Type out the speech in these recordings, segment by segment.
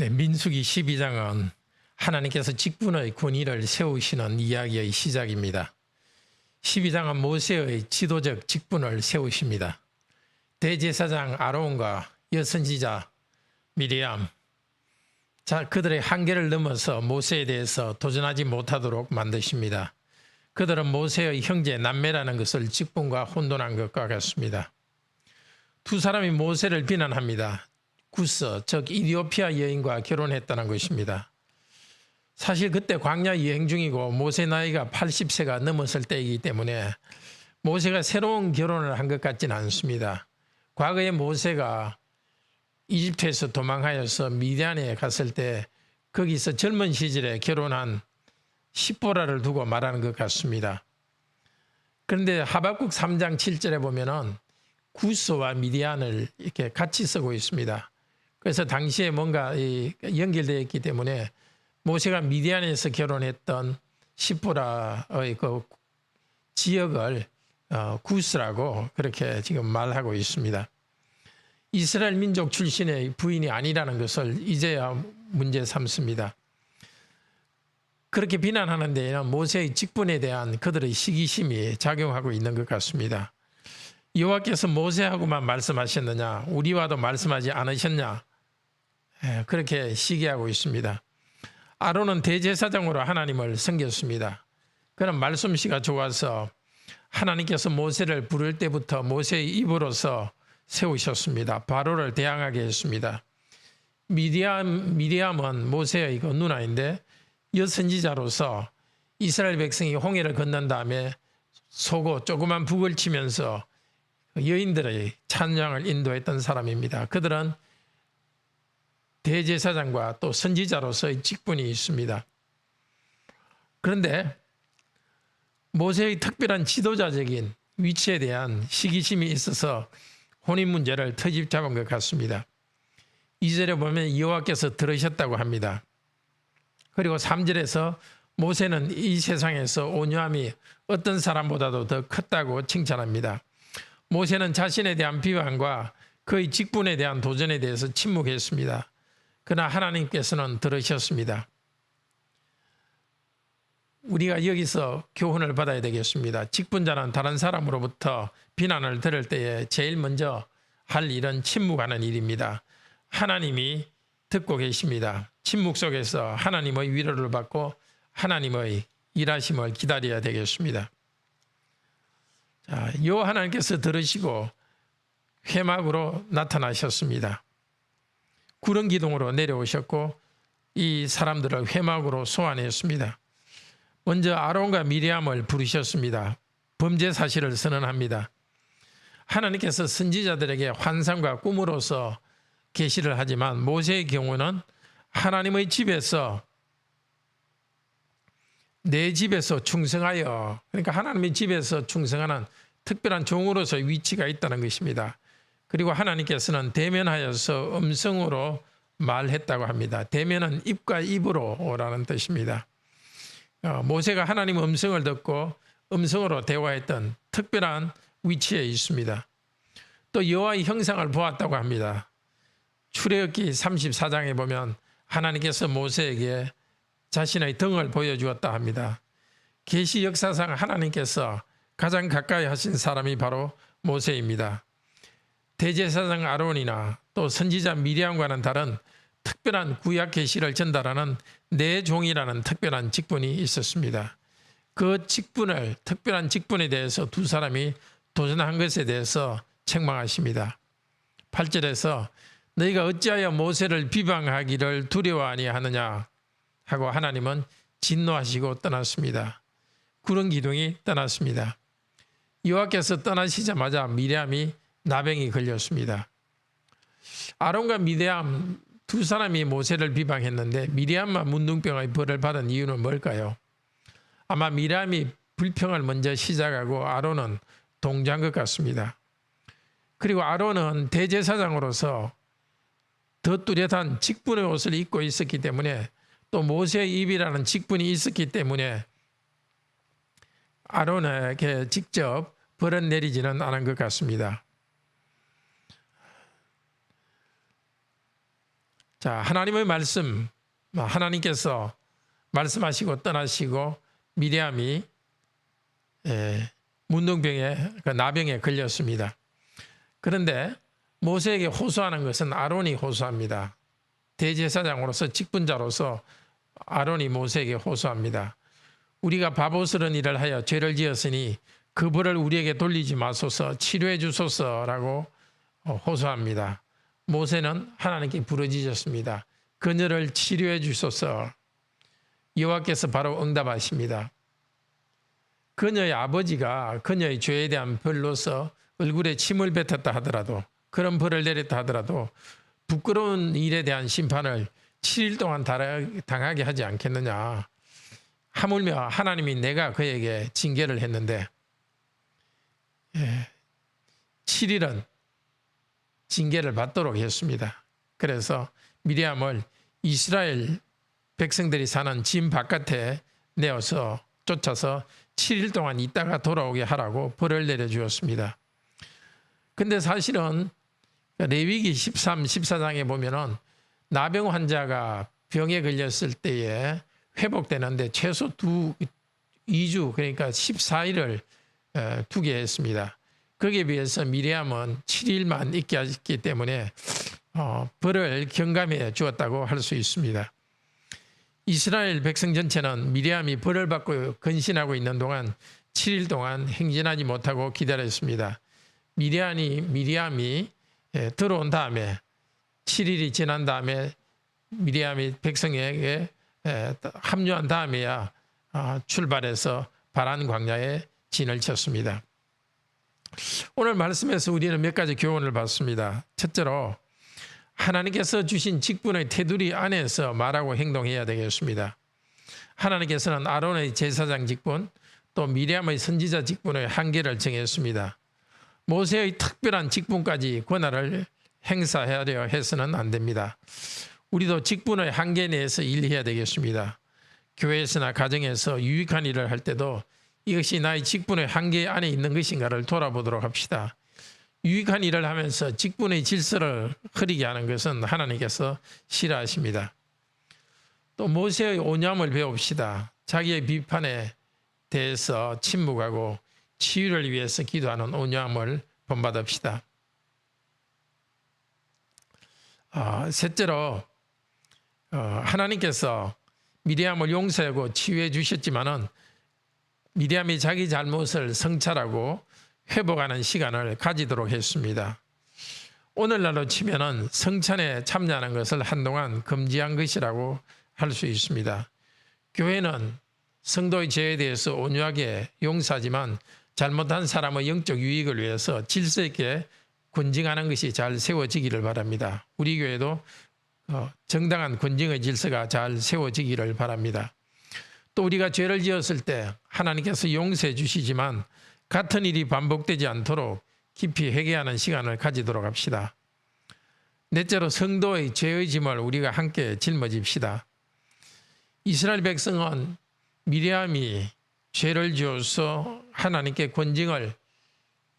네, 민수기 12장은 하나님께서 직분의 권위를 세우시는 이야기의 시작입니다. 12장은 모세의 지도적 직분을 세우십니다. 대제사장 아론과 여선지자 미리암, 그들의 한계를 넘어서 모세에 대해서 도전하지 못하도록 만드십니다. 그들은 모세의 형제 남매라는 것을 직분과 혼돈한 것과 같습니다. 두 사람이 모세를 비난합니다. 구스, 즉 이디오피아 여인과 결혼했다는 것입니다. 사실 그때 광야 여행 중이고 모세 나이가 80세가 넘었을 때이기 때문에 모세가 새로운 결혼을 한 것 같지는 않습니다. 과거에 모세가 이집트에서 도망하여서 미디안에 갔을 때 거기서 젊은 시절에 결혼한 십보라를 두고 말하는 것 같습니다. 그런데 하박국 3장 7절에 보면은 구스와 미디안을 이렇게 같이 쓰고 있습니다. 그래서 당시에 뭔가 연결되어 있기 때문에 모세가 미디안에서 결혼했던 십보라의 그 지역을 구스라고 그렇게 지금 말하고 있습니다. 이스라엘 민족 출신의 부인이 아니라는 것을 이제야 문제 삼습니다. 그렇게 비난하는 데에는 모세의 직분에 대한 그들의 시기심이 작용하고 있는 것 같습니다. 여호와께서 모세하고만 말씀하셨느냐, 우리와도 말씀하지 않으셨냐, 그렇게 시기하고 있습니다. 아론은 대제사장으로 하나님을 섬겼습니다. 그는 말솜씨가 좋아서 하나님께서 모세를 부를 때부터 모세의 입으로서 세우셨습니다. 바로를 대항하게 했습니다. 미리암은 모세의 그 누나인데 여선지자로서 이스라엘 백성이 홍해를 건넌 다음에 속고 조그만 북을 치면서 여인들의 찬양을 인도했던 사람입니다. 그들은 대제사장과 또 선지자로서의 직분이 있습니다. 그런데 모세의 특별한 지도자적인 위치에 대한 시기심이 있어서 혼인 문제를 터집 잡은 것 같습니다. 2절에 보면 여호와께서 들으셨다고 합니다. 그리고 3절에서 모세는 이 세상에서 온유함이 어떤 사람보다도 더 컸다고 칭찬합니다. 모세는 자신에 대한 비방과 그의 직분에 대한 도전에 대해서 침묵했습니다. 그러나 하나님께서는 들으셨습니다. 우리가 여기서 교훈을 받아야 되겠습니다. 직분자는 다른 사람으로부터 비난을 들을 때에 제일 먼저 할 일은 침묵하는 일입니다. 하나님이 듣고 계십니다. 침묵 속에서 하나님의 위로를 받고 하나님의 일하심을 기다려야 되겠습니다. 여호와 하나님께서 들으시고 회막으로 나타나셨습니다. 구름 기둥으로 내려오셨고 이 사람들을 회막으로 소환했습니다. 먼저 아론과 미리암을 부르셨습니다. 범죄 사실을 선언합니다. 하나님께서 선지자들에게 환상과 꿈으로서 계시를 하지만 모세의 경우는 하나님의 집에서 내 집에서 충성하여, 그러니까 하나님의 집에서 충성하는 특별한 종으로서 위치가 있다는 것입니다. 그리고 하나님께서는 대면하여서 음성으로 말했다고 합니다. 대면은 입과 입으로라는 뜻입니다. 모세가 하나님의 음성을 듣고 음성으로 대화했던 특별한 위치에 있습니다. 또 여호와의 형상을 보았다고 합니다. 출애굽기 34장에 보면 하나님께서 모세에게 자신의 등을 보여주었다 합니다. 계시 역사상 하나님께서 가장 가까이 하신 사람이 바로 모세입니다. 대제사장 아론이나 또 선지자 미리암과는 다른 특별한 구약 계시를 전달하는 내 종이라는 특별한 직분이 있었습니다. 그 직분을, 특별한 직분에 대해서 두 사람이 도전한 것에 대해서 책망하십니다. 8절에서 너희가 어찌하여 모세를 비방하기를 두려워하니 하느냐 하고 하나님은 진노하시고 떠났습니다. 구름 기둥이 떠났습니다. 여호와께서 떠나시자마자 미리암이 나병이 걸렸습니다. 아론과 미리암 두 사람이 모세를 비방했는데 미리암만 문둥병의 벌을 받은 이유는 뭘까요? 아마 미리암이 불평을 먼저 시작하고 아론은 동조한 것 같습니다. 그리고 아론은 대제사장으로서 더 뚜렷한 직분의 옷을 입고 있었기 때문에 또 모세의 입이라는 직분이 있었기 때문에 아론에게 직접 벌은 내리지는 않은 것 같습니다. 자, 하나님의 말씀, 하나님께서 말씀하시고 떠나시고 미리암이 문둥병에 그 나병에 걸렸습니다. 그런데 모세에게 호소하는 것은 아론이 호소합니다. 대제사장으로서 직분자로서 아론이 모세에게 호소합니다. 우리가 바보스러운 일을 하여 죄를 지었으니 그 벌을 우리에게 돌리지 마소서, 치료해 주소서라고 호소합니다. 모세는 하나님께 부르짖었습니다. 그녀를 치료해 주소서. 여호와께서 바로 응답하십니다. 그녀의 아버지가 그녀의 죄에 대한 벌로서 얼굴에 침을 뱉었다 하더라도, 그런 벌을 내렸다 하더라도 부끄러운 일에 대한 심판을 7일 동안 당하게 하지 않겠느냐. 하물며 하나님이 내가 그에게 징계를 했는데 7일은 징계를 받도록 했습니다. 그래서 미리암을 이스라엘 백성들이 사는 진 바깥에 내어서 쫓아서 7일 동안 있다가 돌아오게 하라고 벌을 내려주었습니다. 근데 사실은 레위기 13, 14장에 보면은 나병 환자가 병에 걸렸을 때에 회복되는데 최소 2주, 그러니까 14일을 두게 했습니다. 거기에 비해서 미리암은 7일만 있게 했기 때문에 벌을 경감해 주었다고 할 수 있습니다. 이스라엘 백성 전체는 미리암이 벌을 받고 근신하고 있는 동안 7일 동안 행진하지 못하고 기다렸습니다. 미리암이 들어온 다음에 7일이 지난 다음에 미리암이 백성에게 합류한 다음에야 출발해서 바란 광야에 진을 쳤습니다. 오늘 말씀에서 우리는 몇 가지 교훈을 받습니다. 첫째로 하나님께서 주신 직분의 테두리 안에서 말하고 행동해야 되겠습니다. 하나님께서는 아론의 제사장 직분, 또 미리암의 선지자 직분의 한계를 정했습니다. 모세의 특별한 직분까지 권한을 행사하려 해서는 안 됩니다. 우리도 직분의 한계 내에서 일해야 되겠습니다. 교회에서나 가정에서 유익한 일을 할 때도 이것이 나의 직분의 한계 안에 있는 것인가를 돌아보도록 합시다. 유익한 일을 하면서 직분의 질서를 흐리게 하는 것은 하나님께서 싫어하십니다. 또 모세의 온유함을 배웁시다. 자기의 비판에 대해서 침묵하고 치유를 위해서 기도하는 온유함을 본받읍시다. 셋째로 하나님께서 미리암을 용서하고 치유해 주셨지만은 미리암이 자기 잘못을 성찰하고 회복하는 시간을 가지도록 했습니다. 오늘날로 치면은 성찬에 참여하는 것을 한동안 금지한 것이라고 할 수 있습니다. 교회는 성도의 죄에 대해서 온유하게 용서하지만 잘못한 사람의 영적 유익을 위해서 질서 있게 군증하는 것이 잘 세워지기를 바랍니다. 우리 교회도 정당한 군증의 질서가 잘 세워지기를 바랍니다. 또 우리가 죄를 지었을 때 하나님께서 용서해 주시지만 같은 일이 반복되지 않도록 깊이 회개하는 시간을 가지도록 합시다. 넷째로 성도의 죄의 짐을 우리가 함께 짊어집시다. 이스라엘 백성은 미리암이 죄를 지어서 하나님께 권징을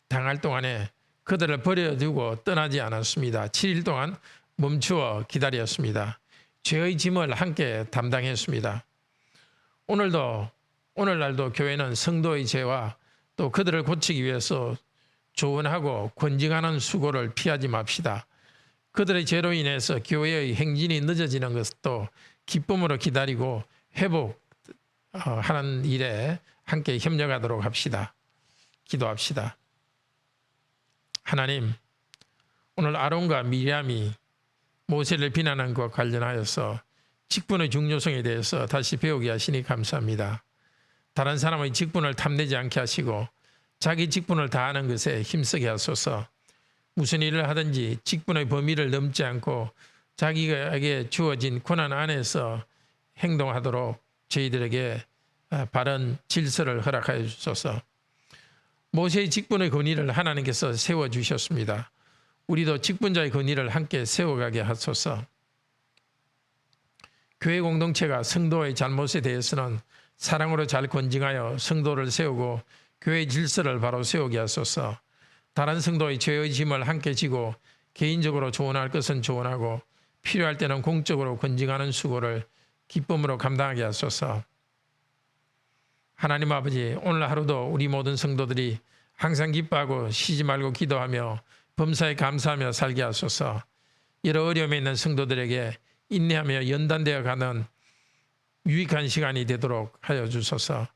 당할 동안에 그들을 버려두고 떠나지 않았습니다. 7일 동안 멈추어 기다렸습니다. 죄의 짐을 함께 담당했습니다. 오늘날도 교회는 성도의 죄와 또 그들을 고치기 위해서 조언하고 권징하는 수고를 피하지 맙시다. 그들의 죄로 인해서 교회의 행진이 늦어지는 것도 기쁨으로 기다리고 회복하는 일에 함께 협력하도록 합시다. 기도합시다. 하나님, 오늘 아론과 미리암이 모세를 비난한 것과 관련하여서 직분의 중요성에 대해서 다시 배우게 하시니 감사합니다. 다른 사람의 직분을 탐내지 않게 하시고 자기 직분을 다하는 것에 힘쓰게 하소서. 무슨 일을 하든지 직분의 범위를 넘지 않고 자기에게 주어진 권한 안에서 행동하도록 저희들에게 바른 질서를 허락하여 주소서. 모세의 직분의 권위를 하나님께서 세워주셨습니다. 우리도 직분자의 권위를 함께 세워가게 하소서. 교회 공동체가 성도의 잘못에 대해서는 사랑으로 잘 권징하여 성도를 세우고 교회의 질서를 바로 세우게 하소서. 다른 성도의 죄의 짐을 함께 지고 개인적으로 조언할 것은 조언하고 필요할 때는 공적으로 권징하는 수고를 기쁨으로 감당하게 하소서. 하나님 아버지, 오늘 하루도 우리 모든 성도들이 항상 기뻐하고 쉬지 말고 기도하며 범사에 감사하며 살게 하소서. 여러 어려움에 있는 성도들에게 인내하며 연단되어 가는 유익한 시간이 되도록 하여 주소서.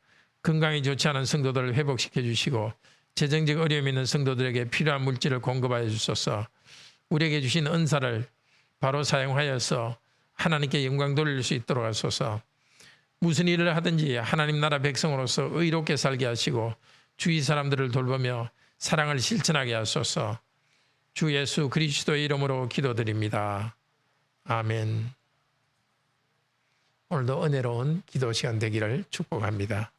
건강이 좋지 않은 성도들을 회복시켜 주시고 재정적 어려움이 있는 성도들에게 필요한 물질을 공급하여 주소서. 우리에게 주신 은사를 바로 사용하여서 하나님께 영광 돌릴 수 있도록 하소서. 무슨 일을 하든지 하나님 나라 백성으로서 의롭게 살게 하시고 주위 사람들을 돌보며 사랑을 실천하게 하소서. 주 예수 그리스도의 이름으로 기도드립니다. 아멘. 오늘도 은혜로운 기도 시간 되기를 축복합니다.